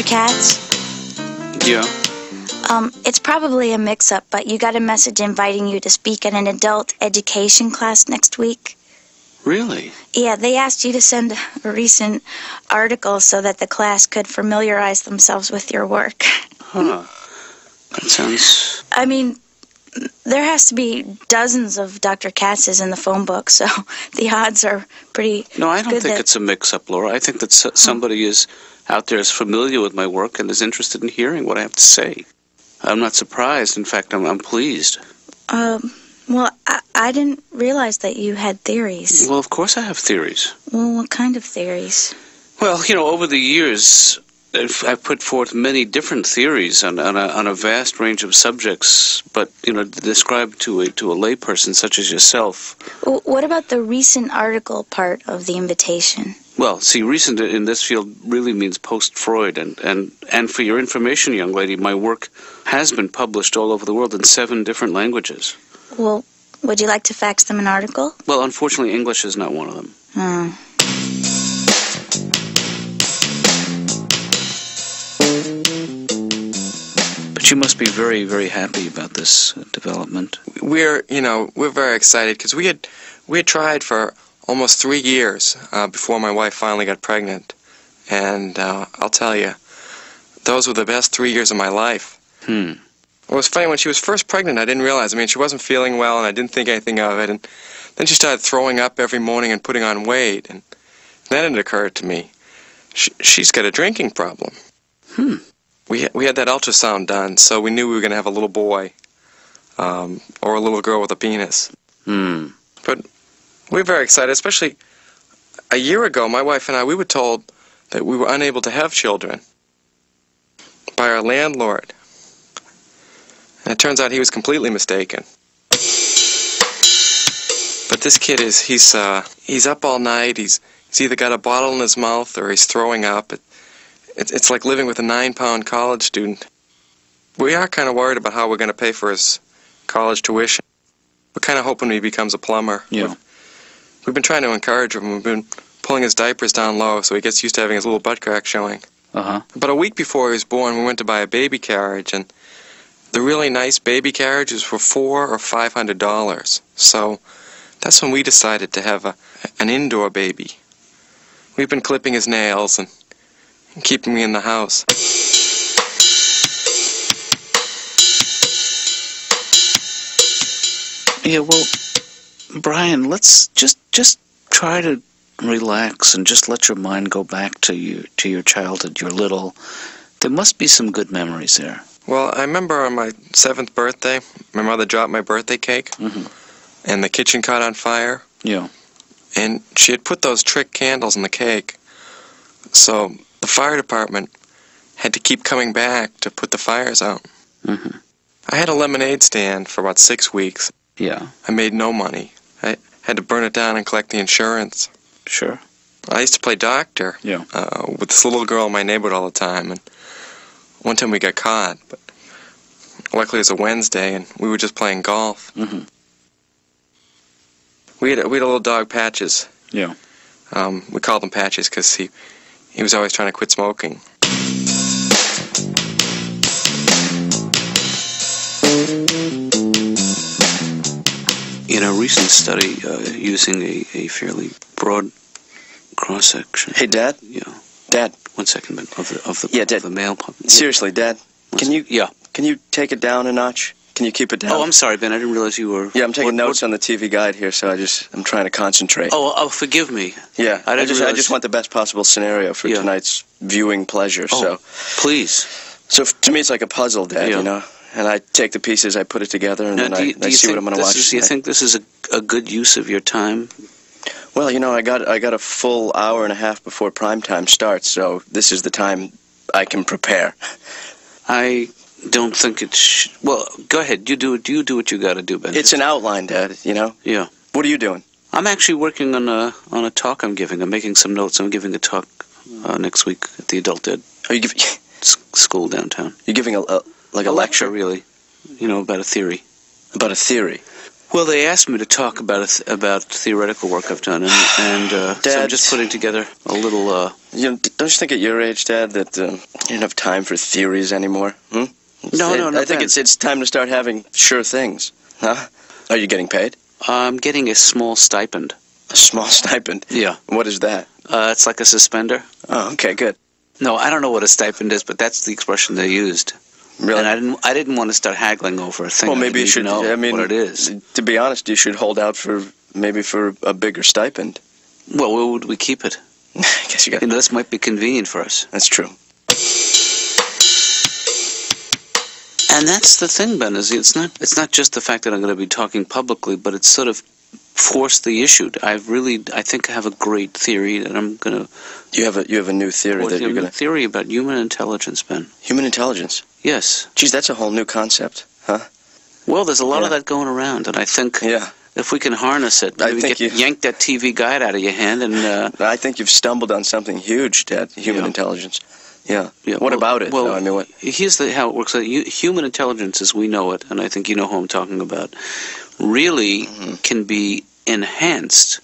Dr. Katz? Yeah. It's probably a mix-up, but you got a message inviting you to speak at an adult education class next week. Really? Yeah, they asked you to send a recent article so that the class could familiarize themselves with your work. Huh. That sounds... I mean, there has to be dozens of Dr. Katz's in the phone book, so the odds are pretty No, I don't good think that... it's a mix-up, Laura. I think that somebody is out there is familiar with my work and is interested in hearing what I have to say. I'm not surprised. In fact, I'm pleased. Well, I didn't realize that you had theories. Well, of course I have theories. Well, what kind of theories? Well, you know, over the years, I've put forth many different theories on a vast range of subjects, but, you know, described to a layperson such as yourself. Well, what about the recent article part of the invitation? Well, see, recent in this field really means post-Freud, and for your information, young lady, my work has been published all over the world in 7 different languages. Well, would you like to fax them an article? Well, unfortunately, English is not one of them. Oh. But you must be very, very happy about this development. We're very excited because we had tried for almost 3 years before my wife finally got pregnant, and I'll tell you, those were the best 3 years of my life. It was funny, when she was first pregnant, I didn't realize. I mean, she wasn't feeling well, and I didn't think anything of it, and then she started throwing up every morning and putting on weight, and then it occurred to me, she's got a drinking problem. We had that ultrasound done, so we knew we were going to have a little boy, or a little girl with a penis. But we're very excited, especially a year ago, my wife and I, we were told that we were unable to have children by our landlord. And it turns out he was completely mistaken. But this kid he's up all night, he's either got a bottle in his mouth or he's throwing up. It's like living with a 9-pound college student. We are kind of worried about how we're going to pay for his college tuition. We're kind of hoping he becomes a plumber. Yeah. We've been trying to encourage him. We've been pulling his diapers down low so he gets used to having his little butt crack showing. About a week before he was born, we went to buy a baby carriage, and the really nice baby carriages were $400 or $500. So that's when we decided to have an indoor baby. We've been clipping his nails and keeping me in the house. Yeah, well, Brian, let's just try to relax and just let your mind go back to your childhood, your little. There must be some good memories there. Well, I remember on my 7th birthday, my mother dropped my birthday cake, and the kitchen caught on fire. Yeah. And she had put those trick candles in the cake, so the fire department had to keep coming back to put the fires out. I had a lemonade stand for about 6 weeks. Yeah. I made no money. I had to burn it down and collect the insurance. Sure. I used to play doctor with this little girl in my neighborhood all the time, and one time we got caught, but luckily it was a Wednesday, and we were just playing golf. We had a little dog, Patches. Yeah. We called him Patches because he was always trying to quit smoking. In a recent study using a fairly broad cross-section. Hey, Dad? Yeah. Dad. 1 second, but of Dad. the male population. Seriously, Dad. Can you take it down a notch? Can you keep it down? Oh, I'm sorry, Ben. I didn't realize you were... Yeah, I'm taking notes on the TV guide here, so I'm trying to concentrate. Oh, forgive me. Yeah, I just want the best possible scenario for tonight's viewing pleasure, so... Please. So to me, it's like a puzzle, Dad, you know? And I take the pieces, I put it together, and then I see what I'm going to watch. Do you think this is a good use of your time? Well, you know, I got a full hour and a half before prime time starts, so this is the time I can prepare. I don't think it's... Well, go ahead. You do what you got to do, Ben. It's an outline, Dad, you know? Yeah. What are you doing? I'm actually working on a talk I'm giving. I'm making some notes. I'm giving a talk next week at the Adult Ed school downtown. You're giving a lecture? Really. You know, about a theory. About a theory? Well, they asked me to talk about theoretical work I've done, and so I'm just putting together a little. You know, don't you think at your age, Dad, that you don't have time for theories anymore? No. I think it's time to start having sure things. Huh? Are you getting paid? I'm getting a small stipend. A small stipend? Yeah. What is that? It's like a suspender. Oh, okay, good. No, I don't know what a stipend is, but that's the expression they used. Really? And I didn't want to start haggling over a thing. Well, maybe you should know what it is. To be honest, you should hold out for a bigger stipend. Well, where would we keep it? I guess you got. This might be convenient for us. That's true. And that's the thing, Ben. Is it's not just the fact that I'm going to be talking publicly, but it's sort of forced the issue. I think I have a great theory that I'm going to. You have a new theory that you're going to. Theory about human intelligence, Ben. Human intelligence. Yes. Geez, that's a whole new concept, huh? Well, there's a lot of that going around, and I think if we can harness it, maybe yank that TV guide out of your hand, and I think you've stumbled on something huge, Dad. Human intelligence. Yeah. What about it? Well, no, I mean, what? Here's how it works. Human intelligence, as we know it, and I think you know who I'm talking about, really can be enhanced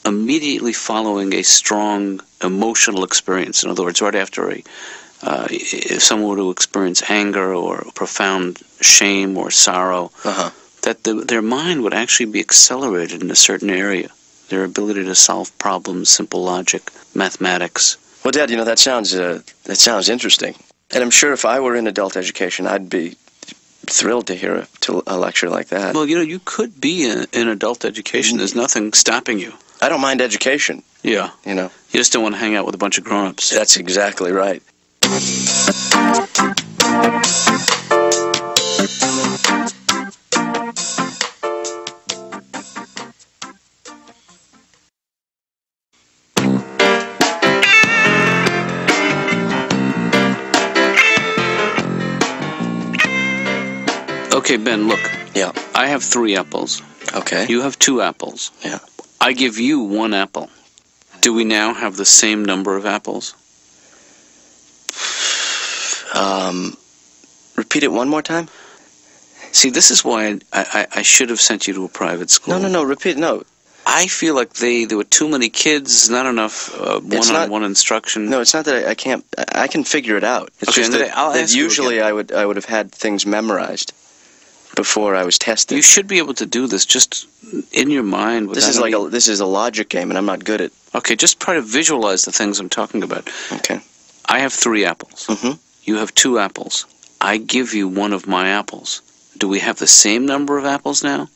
immediately following a strong emotional experience. In other words, right after if someone were to experience anger or profound shame or sorrow, that their mind would actually be accelerated in a certain area. Their ability to solve problems, simple logic, mathematics. Well, Dad, that sounds interesting. And I'm sure if I were in adult education, I'd be thrilled to hear a lecture like that. Well, you could be in adult education. There's nothing stopping you. I don't mind education. Yeah. You just don't want to hang out with a bunch of grown-ups. That's exactly right. Okay, Ben, look. Yeah. I have 3 apples. Okay. You have 2 apples. Yeah. I give you 1 apple. Do we now have the same number of apples? Repeat it one more time? See, this is why I should have sent you to a private school. No, repeat, no. I feel like there were too many kids, not enough one-on-one instruction. No, it's not that I can figure it out. It's just that usually I would have had things memorized before I was tested. You should be able to do this just in your mind. This is a logic game, and I'm not good at. Okay, just try to visualize the things I'm talking about. Okay. I have 3 apples. You have 2 apples. I give you 1 of my apples. Do we have the same number of apples now?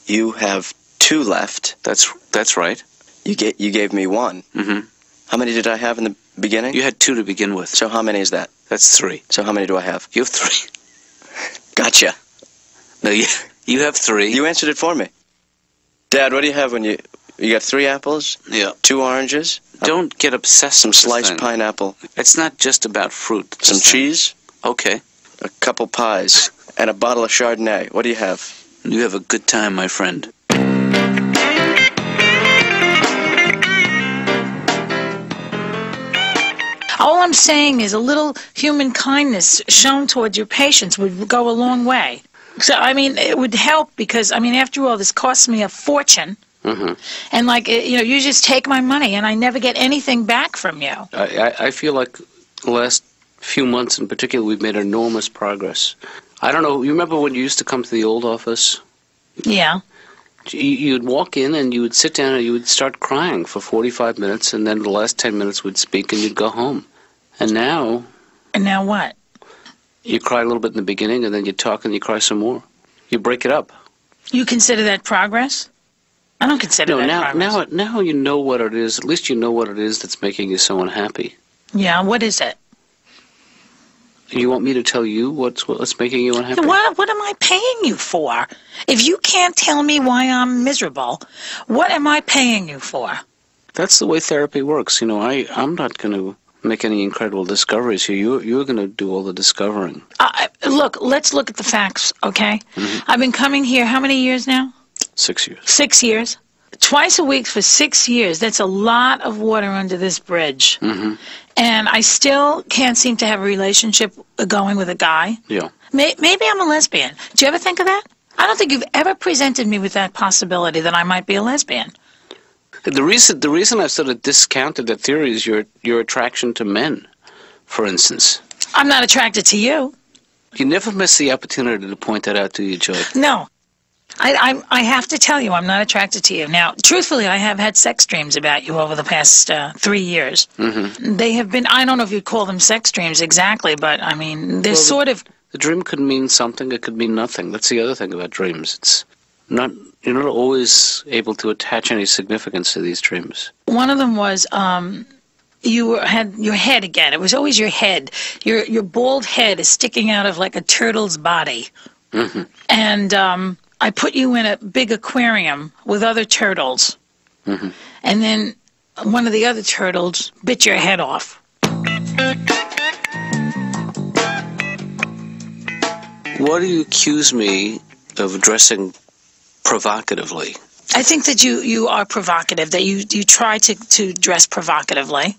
You have 2 left. That's right. You gave me 1. How many did I have in the beginning? You had 2 to begin with. So how many is that? That's 3. So how many do I have? You have 3. Gotcha. No, you have 3. You answered it for me. Dad, what do you have when you got 3 apples? Yeah. 2 oranges? Don't get obsessed some with sliced pineapple. It's not just about fruit. Some cheese? Okay. A couple pies. And a bottle of Chardonnay. What do you have? You have a good time, my friend. All I'm saying is a little human kindness shown towards your patients would go a long way. So, it would help because, after all, this costs me a fortune. And, you just take my money and I never get anything back from you. I feel like the last few months in particular, we've made enormous progress. I don't know, you remember when you used to come to the old office? Yeah. You'd walk in and you would sit down and you would start crying for 45 minutes, and then the last 10 minutes we'd speak and you'd go home. And now... And now what? You cry a little bit in the beginning, and then you talk and you cry some more. You break it up. You consider that progress? I don't consider that progress. Now you know what it is. At least you know what it is that's making you so unhappy. Yeah, what is it? You want me to tell you what's making you unhappy? What am I paying you for? If you can't tell me why I'm miserable, what am I paying you for? That's the way therapy works. I'm not going to make any incredible discoveries here. You're going to do all the discovering. Look, let's look at the facts, okay? I've been coming here how many years now? 6 years. 6 years? Twice a week for 6 years. That's a lot of water under this bridge. And I still can't seem to have a relationship going with a guy. Yeah. Maybe I'm a lesbian. Do you ever think of that? I don't think you've ever presented me with that possibility that I might be a lesbian. The reason I've sort of discounted that theory is your attraction to men, for instance. I'm not attracted to you. You never miss the opportunity to point that out to you, Joy. No. I have to tell you, I'm not attracted to you. Now, truthfully, I have had sex dreams about you over the past 3 years. Mm-hmm. They have been, I don't know if you'd call them sex dreams exactly, but, I mean, they're sort of... The dream could mean something, it could mean nothing. That's the other thing about dreams. You're not always able to attach any significance to these dreams. One of them was, you had your head again. It was always your head. Your bald head is sticking out of like a turtle's body. Mm-hmm. And I put you in a big aquarium with other turtles. Mm-hmm. And then one of the other turtles bit your head off. Why do you accuse me of dressing provocatively? I think that you are provocative, that you try to dress provocatively.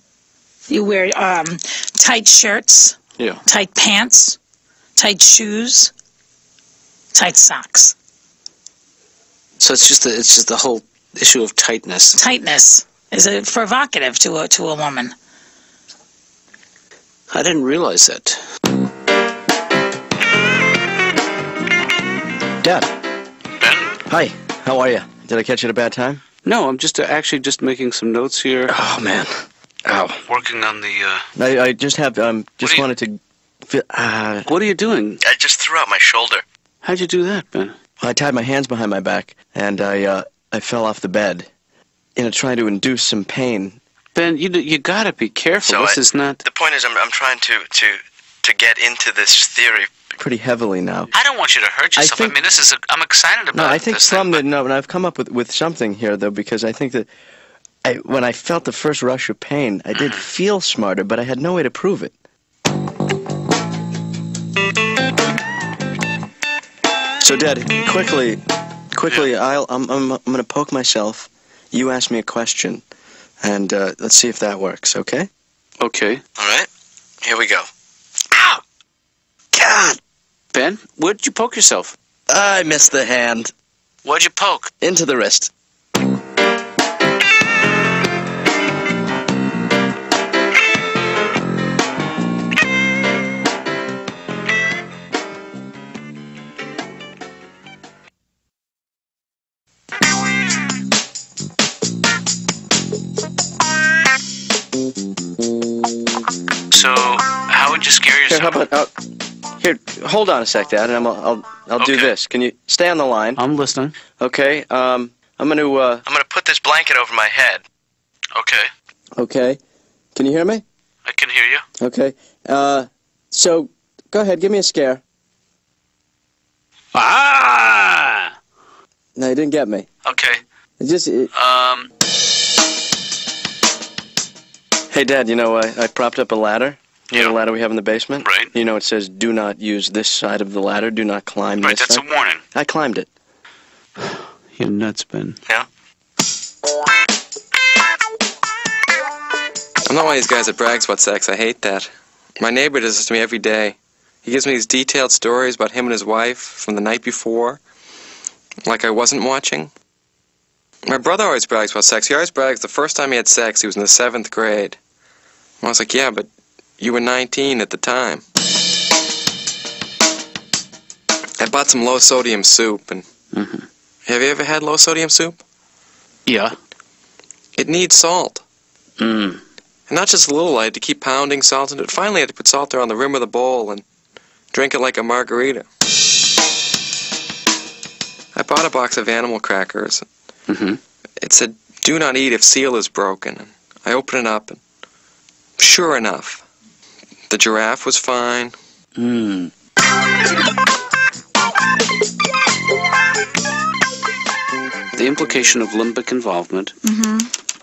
You wear tight shirts, Yeah. tight pants, tight shoes, tight socks. So it's just the whole issue of tightness. Tightness is provocative to a woman. I didn't realize that. Dad. Ben? Hi. How are you? Did I catch you at a bad time? No, I'm just actually just making some notes here. Oh, man. Ow. Working on the... I just have, just wanted to... What are you doing? I just threw out my shoulder. How'd you do that, Ben? I tied my hands behind my back, and I fell off the bed, trying to induce some pain. Ben, you gotta be careful. This is not... The point is, I'm trying to get into this theory pretty heavily now. I don't want you to hurt yourself. I mean, this is... I'm excited about No, I think this from thing, the... No, and I've come up with something here, though, because I think that when I felt the first rush of pain, I did feel smarter, but I had no way to prove it. So, Dad, quickly, I'm going to poke myself. You ask me a question, and let's see if that works, okay? Okay. All right. Here we go. Ow! God! Ben, where'd you poke yourself? I missed the hand. Where'd you poke? Into the wrist. So, how would you scare Here, yourself? how about... here, hold on a sec, Dad, and I'll do Okay. this. Can you stay on the line? I'm listening. Okay, I'm gonna put this blanket over my head. Okay. Okay. Can you hear me? I can hear you. Okay. So, go ahead, give me a scare. Ah! No, you didn't get me. Okay. Hey, Dad, you know, I propped up a ladder. You know Yeah. the ladder we have in the basement? Right. You know, it says, do not use this side of the ladder, do not climb Right, this that's side. a warning. I climbed it. You're nuts, Ben. Yeah? I'm not one of these guys that brags about sex. I hate that. My neighbor does this to me every day. He gives me these detailed stories about him and his wife from the night before, like I wasn't watching. My brother always brags about sex. He always brags the first time he had sex, he was in the 7th grade. I was like, yeah, but you were 19 at the time. I bought some low-sodium soup, and have you ever had low-sodium soup? Yeah. It needs salt. Mm. And not just a little, I had to keep pounding salt into it. Finally, I had to put salt there on the rim of the bowl and drink it like a margarita. I bought a box of animal crackers. Mm-hmm. It said, do not eat if seal is broken. And I opened it up, and sure enough, the giraffe was fine. Mm. The implication of limbic involvement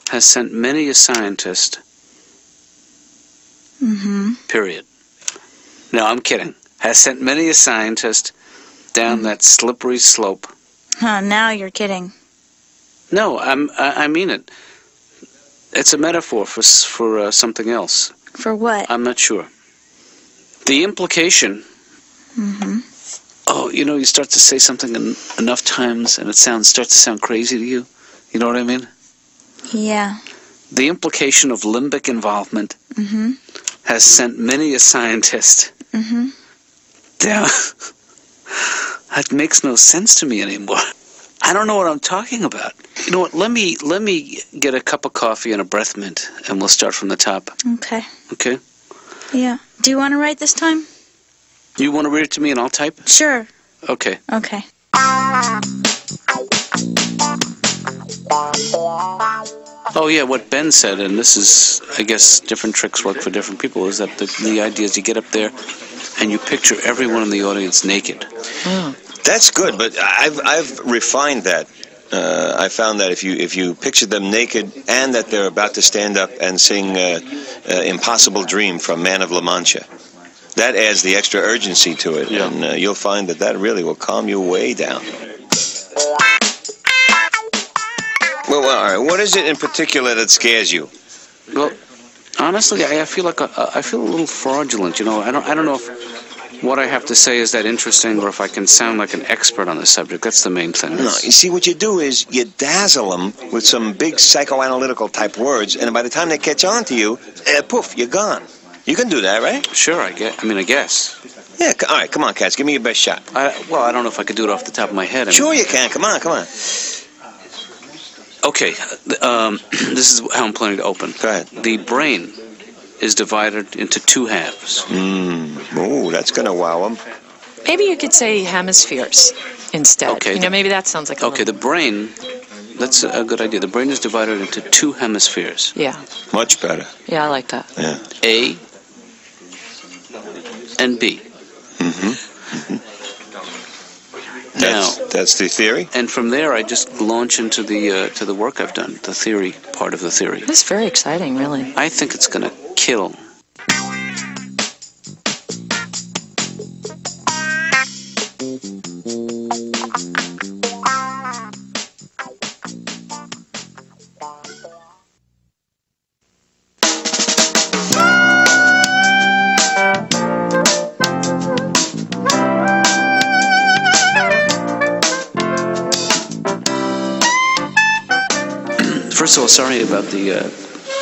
has sent many a scientist, period. No, I'm kidding. Has sent many a scientist down that slippery slope. Huh, now you're kidding. No, I mean it. It's a metaphor for something else. For what? I'm not sure. The implication Oh, you start to say something enough times and it starts to sound crazy to you. You know what I mean? Yeah. The implication of limbic involvement has sent many a scientist down. That makes no sense to me anymore. I don't know what I'm talking about. You know what? Let me get a cup of coffee and a breath mint, and we'll start from the top. Okay. Okay? Yeah. Do you want to write this time? You want to read it to me and I'll type? Sure. Okay. Okay. Oh, yeah, what Ben said, and this is, I guess, different tricks work for different people, is that the idea is you get up there and you picture everyone in the audience naked. That's good, but I've refined that. I found that if you picture them naked and that they're about to stand up and sing Impossible Dream from Man of La Mancha, that adds the extra urgency to it, and you'll find that really will calm you way down. Well, all right. What is it in particular that scares you? Well, honestly, I feel like I feel a little fraudulent. I don't know if what I have to say is that interesting, or if I can sound like an expert on the subject. That's the main thing. No, you see, what you do is you dazzle them with some big psychoanalytical type words, and by the time they catch on to you, poof, you're gone. You can do that, right? Sure, I guess. Yeah. All right. Come on, Katz. Give me your best shot. I don't know if I could do it off the top of my head. Sure, you can. Come on. Okay, this is how I'm planning to open. Go ahead. The brain is divided into two halves. Oh, that's going to wow them. Maybe you could say hemispheres instead. Okay. Maybe that sounds like a Okay, the brain, that's a good idea. The brain is divided into two hemispheres. Yeah. Much better. Yeah, I like that. Yeah. A and B. That's the theory? And from there, I just launch into the work I've done, the theory part of the theory. This is very exciting, really. I think it's going to kill. First of all, sorry about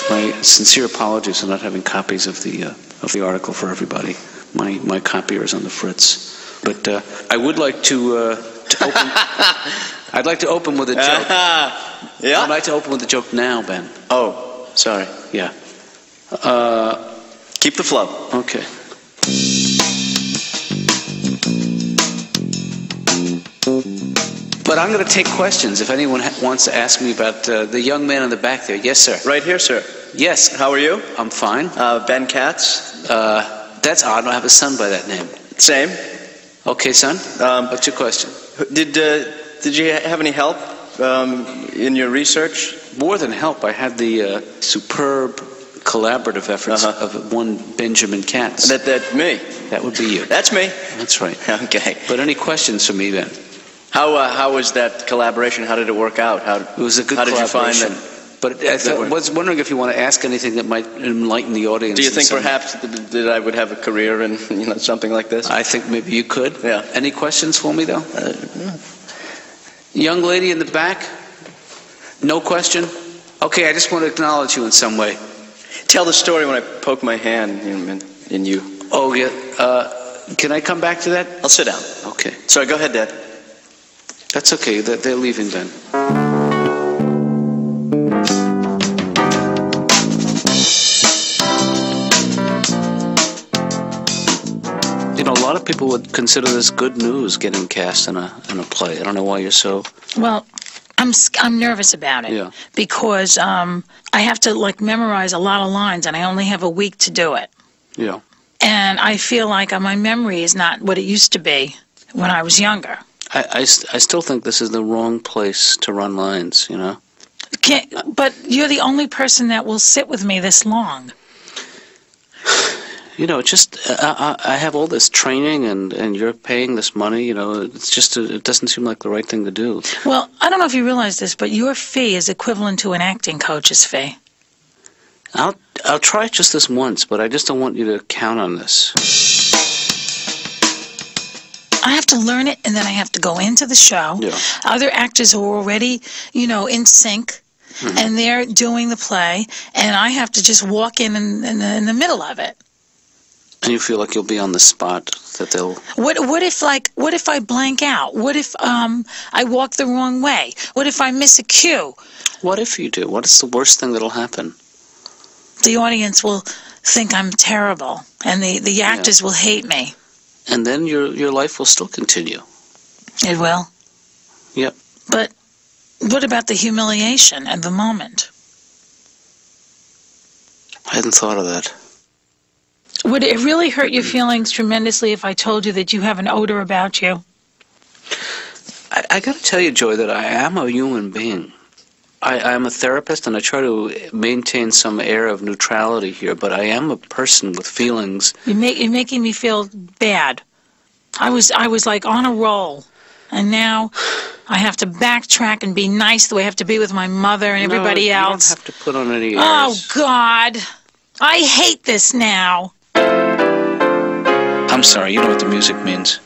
my sincere apologies for not having copies of the article for everybody. My copier is on the fritz. But I would like to open. I'd like to open with a joke. Yeah? I'd like to open with a joke now, Ben. Oh, sorry. Yeah. Keep the flow. Okay. But I'm going to take questions if anyone wants to ask me about the young man in the back there. Yes, sir. Right here, sir. Yes. How are you? I'm fine. Ben Katz. That's odd. I don't have a son by that name. Same. Okay, son. What's your question? Did you have any help in your research? More than help, I had the superb collaborative efforts of one Benjamin Katz. That me. That would be you. That's me. That's right. Okay. But any questions for me then? How was that collaboration? How did it work out? It was a good collaboration. How did you find that? But I was wondering if you want to ask anything that might enlighten the audience. Do you think perhaps that I would have a career in something like this? I think maybe you could. Yeah. Any questions for me though? Young lady in the back? No question? Okay, I just want to acknowledge you in some way. Tell the story when I poke my hand in you. Oh, yeah. Can I come back to that? I'll sit down. Okay. Sorry, go ahead, Dad. That's okay. They're leaving then. A lot of people would consider this good news, getting cast in a play. I don't know why you're so... Well, I'm nervous about it because I have to memorize a lot of lines, and I only have a week to do it. Yeah. And I feel like my memory is not what it used to be when I was younger. I still think this is the wrong place to run lines, But you're the only person that will sit with me this long. It's just I have all this training and you're paying this money. It's just it doesn't seem like the right thing to do. Well, I don't know if you realize this, but your fee is equivalent to an acting coach's fee. I'll try it just this once, but I just don't want you to count on this. I have to learn it, and then I have to go into the show. Yeah. Other actors are already, in sync, and they're doing the play, and I have to just walk in the middle of it. And you feel like you'll be on the spot, that they'll... What if I blank out? What if I walk the wrong way? What if I miss a cue? What if you do? What is the worst thing that'll happen? The audience will think I'm terrible, and the actors will hate me. And then your life will still continue. It will? Yep. But what about the humiliation at the moment? I hadn't thought of that. Would it really hurt your feelings tremendously if I told you that you have an odor about you? I got to tell you, Joy, that I am a human being. I'm a therapist, and I try to maintain some air of neutrality here, but I am a person with feelings. You're making me feel bad. I was like on a roll, and now I have to backtrack and be nice the way I have to be with my mother and everybody else. You don't have to put on any airs. Oh, God. I hate this now. I'm sorry, you know what the music means.